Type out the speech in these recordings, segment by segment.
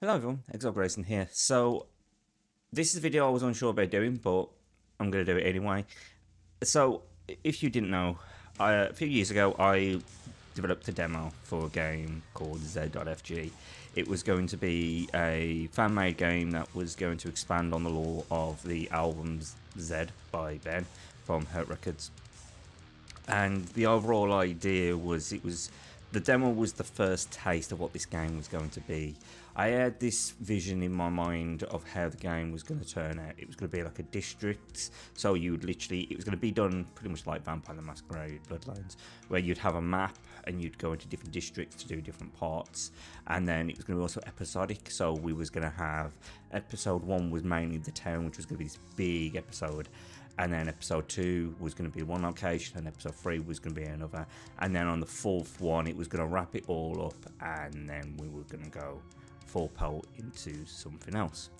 Hello everyone, Xile Grayson here. So, this is a video I was unsure about doing, but I'm going to do it anyway. So, if you didn't know, a few years ago I developed a demo for a game called Z.FG. It was going to be a fan-made game that was going to expand on the lore of the albums Z by Ben from Hurt Records. And the overall idea was the demo was the first taste of what this game was going to be. I had this vision in my mind of how the game was going to turn out. It was going to be like a district, so you would literally, it was going to be done pretty much like Vampire the Masquerade Bloodlines, where you'd have a map and you'd go into different districts to do different parts, and then it was going to be also episodic, so we was going to have episode 1 was mainly the town, which was going to be this big episode, and then episode 2 was going to be one location, and episode 3 was going to be another, and then on the 4th one it was going to wrap it all up, and then we were going to go full pelt into something else.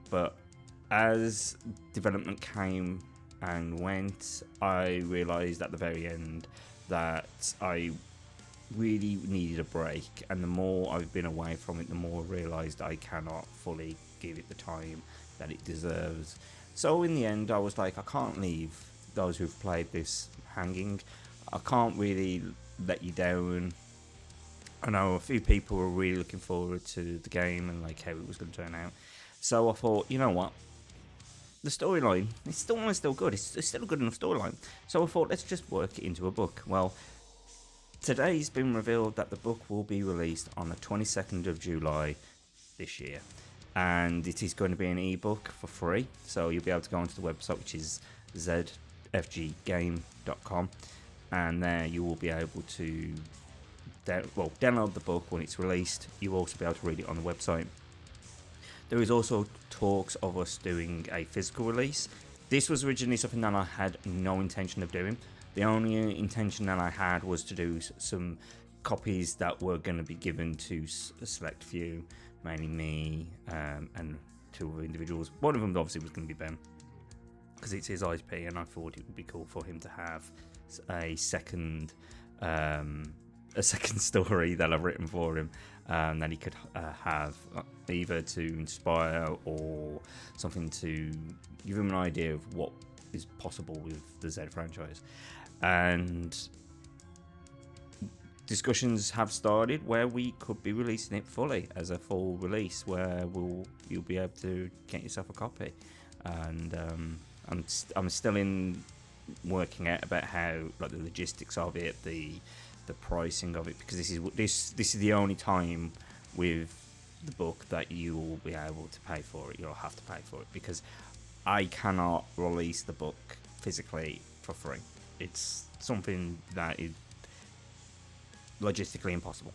But as development came and went, I realised at the very end that I really needed a break, and the more I've been away from it, the more I realised I cannot fully give it the time that it deserves. So in the end, I was like, I can't leave those who've played this hanging. I can't really let you down. I know a few people were really looking forward to the game and like how it was going to turn out. So I thought, you know what? The storyline, it's still good. It's still a good enough storyline. So I thought, let's just work it into a book. Well, today's been revealed that the book will be released on the 22nd of July this year. And it is going to be an ebook for free, so you'll be able to go onto the website, which is Z.FG and there you will be able to download the book when it's released. You'll also be able to read it on the website. There is also talks of us doing a physical release. This was originally something that I had no intention of doing. The only intention that I had was to do some copies that were going to be given to a select few, mainly me and 2 other individuals. One of them obviously was going to be Ben, because it's his IP, and I thought it would be cool for him to have a second story that I've written for him that he could have, either to inspire or something to give him an idea of what is possible with the Z franchise. And discussions have started where we could be releasing it fully as a full release, where you'll be able to get yourself a copy. And I'm still in working out about how, like, the logistics of it, the pricing of it, because this is the only time with the book that you will be able to pay for it. You'll have to pay for it, because I cannot release the book physically for free. It's something that is logistically impossible.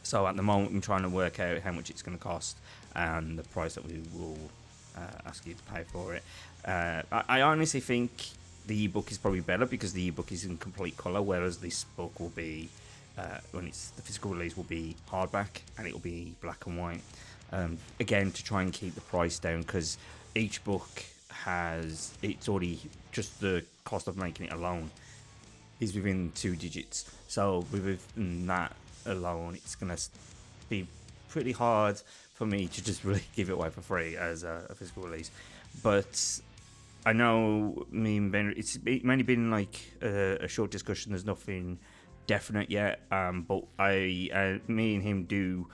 So at the moment I'm trying to work out how much it's going to cost and the price that we will ask you to pay for it. I honestly think the ebook is probably better, because the ebook is in complete colour, whereas this book will be, when it's the physical release, will be hardback and it will be black and white. Again, to try and keep the price down, because each book it's already, just the cost of making it alone is within 2 digits. So within that alone, it's going to be pretty hard for me to just really give it away for free as a physical release. But I know me and Ben, it's mainly been like a short discussion. There's nothing definite yet, but me and him do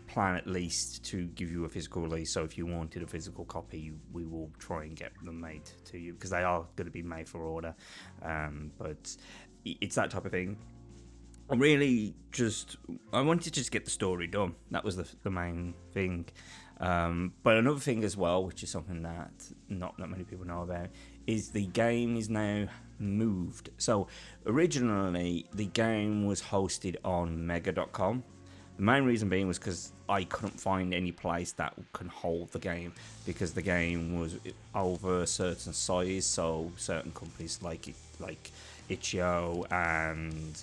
plan at least to give you a physical release. So if you wanted a physical copy, we will try and get them made to you, because they are going to be made for order. But it's that type of thing. I wanted to just get the story done. That was the main thing. But another thing as well, which is something that not many people know about, is the game is now moved. So originally the game was hosted on mega.com. The main reason being was because I couldn't find any place that can hold the game, because the game was over a certain size. So certain companies like Itch.io and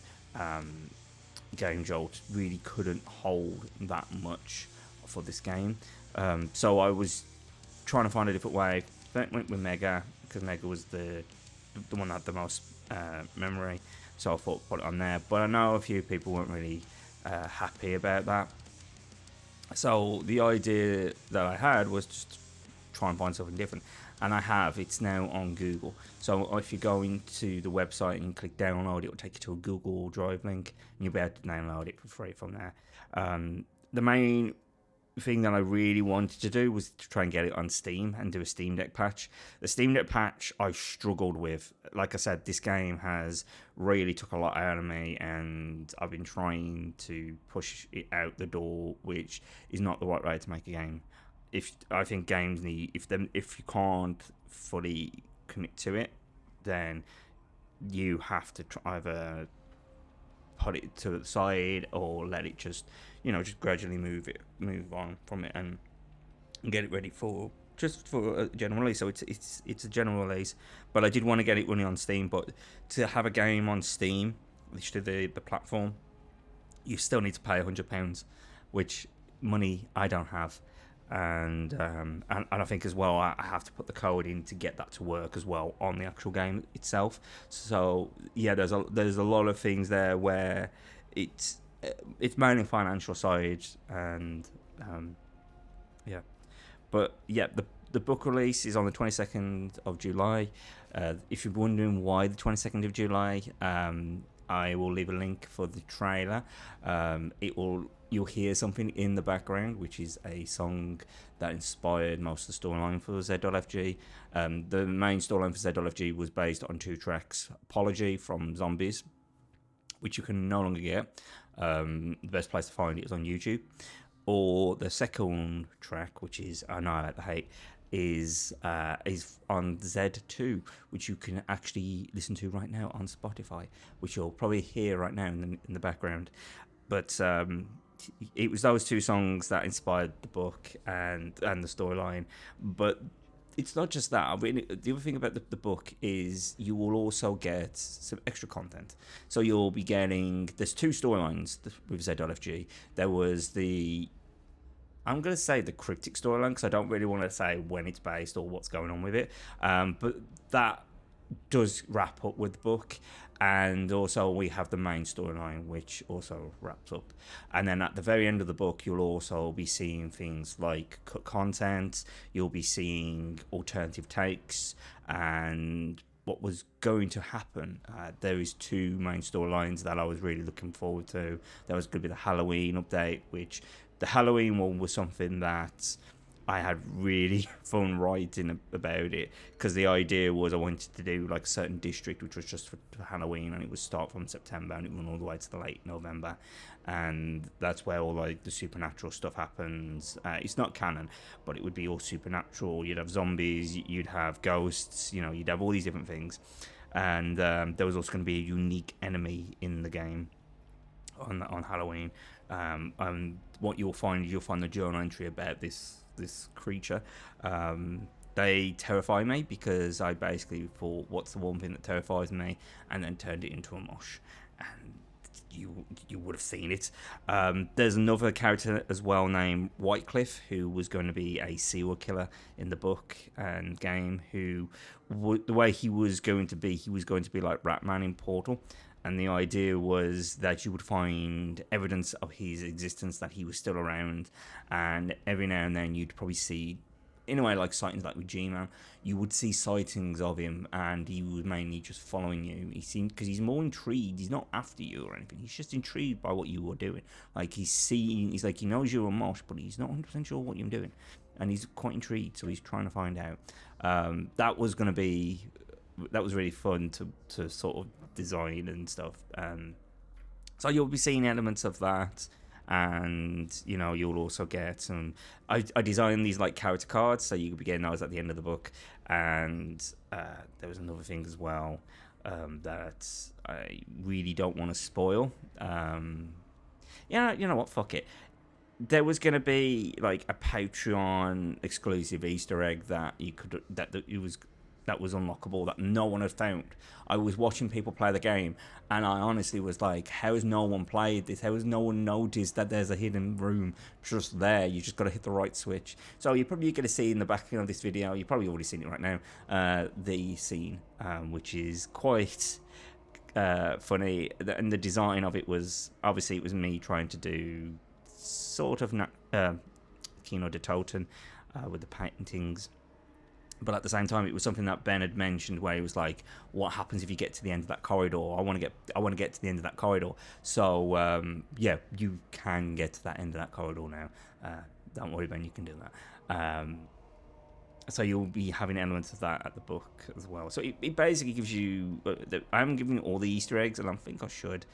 Game Jolt really couldn't hold that much for this game. So I was trying to find a different way. Went with Mega, because Mega was the one that had the most memory. So I thought put it on there. But I know a few people weren't really happy about that. So the idea that I had was just try and find something different, and I have. It's now on Google. So if you go into the website and click download, it will take you to a Google Drive link, and you'll be able to download it for free from there. The main thing that I really wanted to do was to try and get it on Steam and do a Steam Deck patch. The Steam Deck patch I struggled with. Like I said, this game has really took a lot out of me, and I've been trying to push it out the door, which is not the right way to make a game. If I think games need, if you can't fully commit to it, then you have to either put it to the side or let it just gradually move on from it and get it ready for a general release. So it's a general release, but I did want to get it running on Steam. But to have a game on Steam, which is the platform, you still need to pay £100, which money I don't have. And I think as well I have to put the code in to get that to work as well on the actual game itself. So yeah, there's a lot of things there where it's mainly financial side, and yeah. But yeah, the book release is on the 22nd of July. If you're wondering why the 22nd of July, I will leave a link for the trailer. You'll hear something in the background, which is a song that inspired most of the storyline for Z.FG. The main storyline for Z.FG was based on 2 tracks: Apology from Zombies, which you can no longer get. The best place to find it is on YouTube. Or the second track, which is Annihilate the Hate, is on Z2, which you can actually listen to right now on Spotify, which you'll probably hear right now in the background. But it was those 2 songs that inspired the book and the storyline. But it's not just that. The other thing about the book is you will also get some extra content. So you'll be getting, there's 2 storylines with Z.FG. There was I'm going to say the cryptic storyline, because I don't really want to say when it's based or what's going on with it. But that does wrap up with the book. And also we have the main storyline, which also wraps up. And then at the very end of the book, you'll also be seeing things like cut content. You'll be seeing alternative takes and what was going to happen. There is 2 main storylines that I was really looking forward to. There was going to be the Halloween update, which the Halloween one was something that I had really fun writing about it, because the idea was I wanted to do like a certain district which was just for Halloween, and it would start from September and it went all the way to the late November, and that's where all like the supernatural stuff happens. It's not canon, but it would be all supernatural. You'd have zombies, you'd have ghosts, you'd have all these different things, and there was also going to be a unique enemy in the game on Halloween. And what you'll find the journal entry about this creature. They terrify me, because I basically thought, what's the one thing that terrifies me, and then turned it into a mosh, and you would have seen it. There's another character as well named Whitecliff, who was going to be a serial killer in the book and game, who the way he was going to be like Ratman in Portal. And the idea was that you would find evidence of his existence, that he was still around, and every now and then you'd probably see, in a way like sightings like with G-Man, you would see sightings of him, and he was mainly just following you. He seemed, because he's more intrigued, he's not after you or anything, he's just intrigued by what you were doing. Like he's like, he knows you're a mosh, but he's not 100% sure what you're doing, and he's quite intrigued, so he's trying to find out. That was really fun to sort of design and stuff. So you'll be seeing elements of that, and you'll also get some. I designed these like character cards, so you'll be getting those at the end of the book. And there was another thing as well that I really don't want to spoil. You know what? Fuck it. There was going to be like a Patreon exclusive Easter egg that you could that was unlockable, that no one had found. I was watching people play the game, and I honestly was like, how has no one played this? How has no one noticed that there's a hidden room just there? You just got to hit the right switch. So you're probably going to see in the back of this video, you've probably already seen it right now, the scene, which is quite funny. And the design of it was, obviously it was me trying to do sort of Kino de Toten with the paintings. But at the same time, it was something that Ben had mentioned, where he was like, "What happens if you get to the end of that corridor? I want to get to the end of that corridor." So yeah, you can get to that end of that corridor now. Don't worry, Ben, you can do that. So you'll be having elements of that at the book as well. So it basically gives you. I'm giving you all the Easter eggs, and I think I should,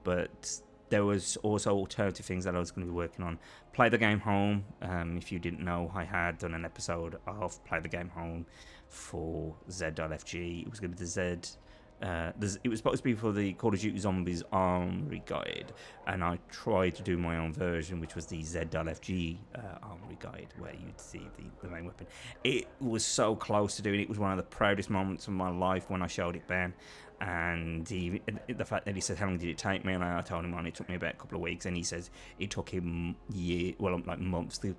but there was also alternative things that I was going to be working on. Play the Game Home. If you didn't know, I had done an episode of Play the Game Home for Z.FG. It was going to be the Z. It was supposed to be for the Call of Duty Zombies Armory Guide, and I tried to do my own version, which was the Z.FG Armory Guide, where you'd see the main weapon. It was so close to doing it. It was one of the proudest moments of my life when I showed it Ben, and the fact that he said, "How long did it take me?" and I told him, it took me about a couple of weeks, and he says it took him months to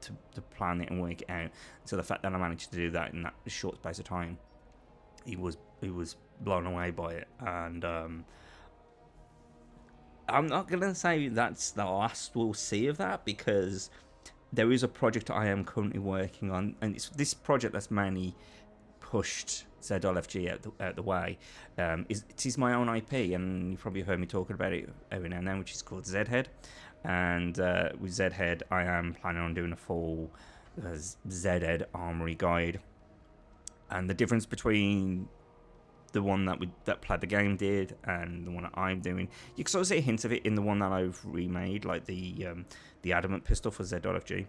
plan it and work it out. So the fact that I managed to do that in that short space of time, he was blown away by it. And I'm not gonna say that's the last we'll see of that, because there is a project I am currently working on, and it's this project that's mainly pushed Z.FG out the way. It is my own IP, and you've probably heard me talking about it every now and then, which is called Z-Head. And with Z-Head, I am planning on doing a full Z-Head Armory Guide. And the difference between the one that Play the Game did and the one that I'm doing, you can sort of see a hint of it in the one that I've remade, like the adamant pistol for Z.FG.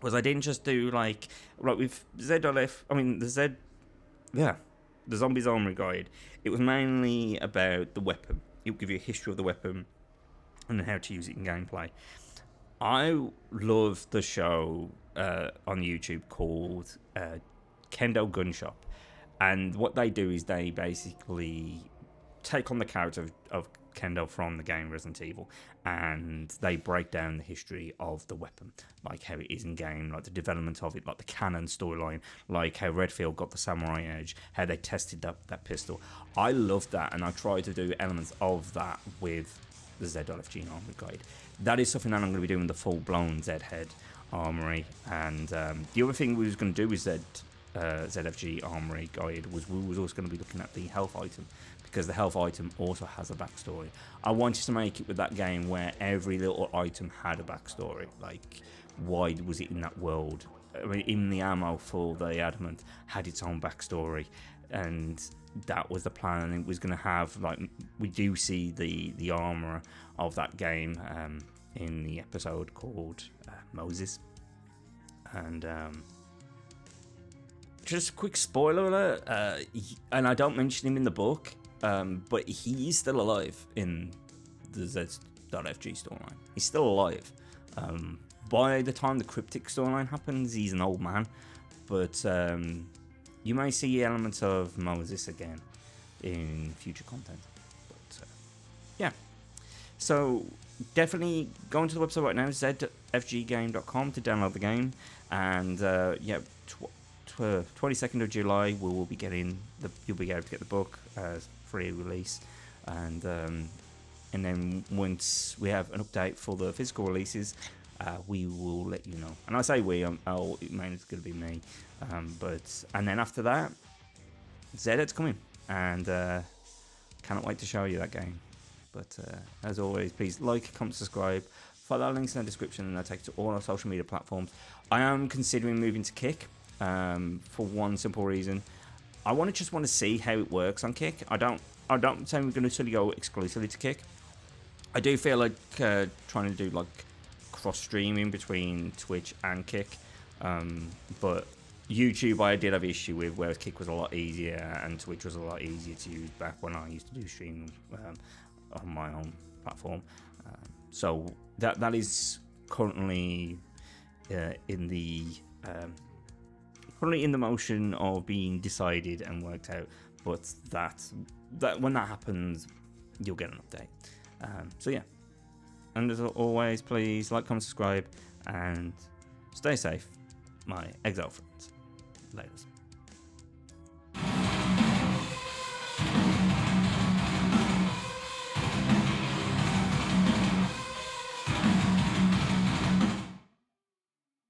Was I didn't just do like with the Zombies Armory Guide. It was mainly about the weapon. It would give you a history of the weapon and how to use it in gameplay. I love the show on YouTube called Kendo Gun Shop. And what they do is they basically take on the character of Kendo from the game Resident Evil, and they break down the history of the weapon, like how it is in game, like the development of it, like the canon storyline, like how Redfield got the Samurai Edge, how they tested that pistol. I love that, and I try to do elements of that with the Z.FG Armory Guide. That is something that I'm going to be doing the full-blown Z-Head Armory. And the other thing we was going to do with Z.FG Armory Guide was we was also going to be looking at the health item, because the health item also has a backstory. I wanted to make it with that game where every little item had a backstory, like why was it in that world. I mean, even the ammo for the adamant had its own backstory, and that was the plan. And it was going to have, like, we do see the armor of that game in the episode called Moses. And just a quick spoiler alert, and I don't mention him in the book, but he is still alive in the Z.FG storyline. He's still alive. By the time the cryptic storyline happens, he's an old man, but you may see elements of Moses again in future content. But yeah, so definitely go into the website right now, Z.FGgame.com, to download the game. And yeah, 22nd of July we will be getting you'll be able to get the book as free release, and then once we have an update for the physical releases, we will let you know. And I say we, it mainly it's going to be me, and then after that, Z.Head's coming, and cannot wait to show you that game. But as always, please like, comment, subscribe, follow our links in the description, and I'll take you to all our social media platforms. I am considering moving to Kick, for one simple reason. I want to see how it works on Kick. I don't say we're going to go exclusively to Kick. I do feel like trying to do like cross streaming between Twitch and Kick, but YouTube I did have issue with, whereas Kick was a lot easier and Twitch was a lot easier to use back when I used to do streaming on my own platform. So that is currently in the motion of being decided and worked out. But that when that happens, you'll get an update. So yeah, and as always, please like, comment, subscribe, and stay safe, my Xile friends. Laters.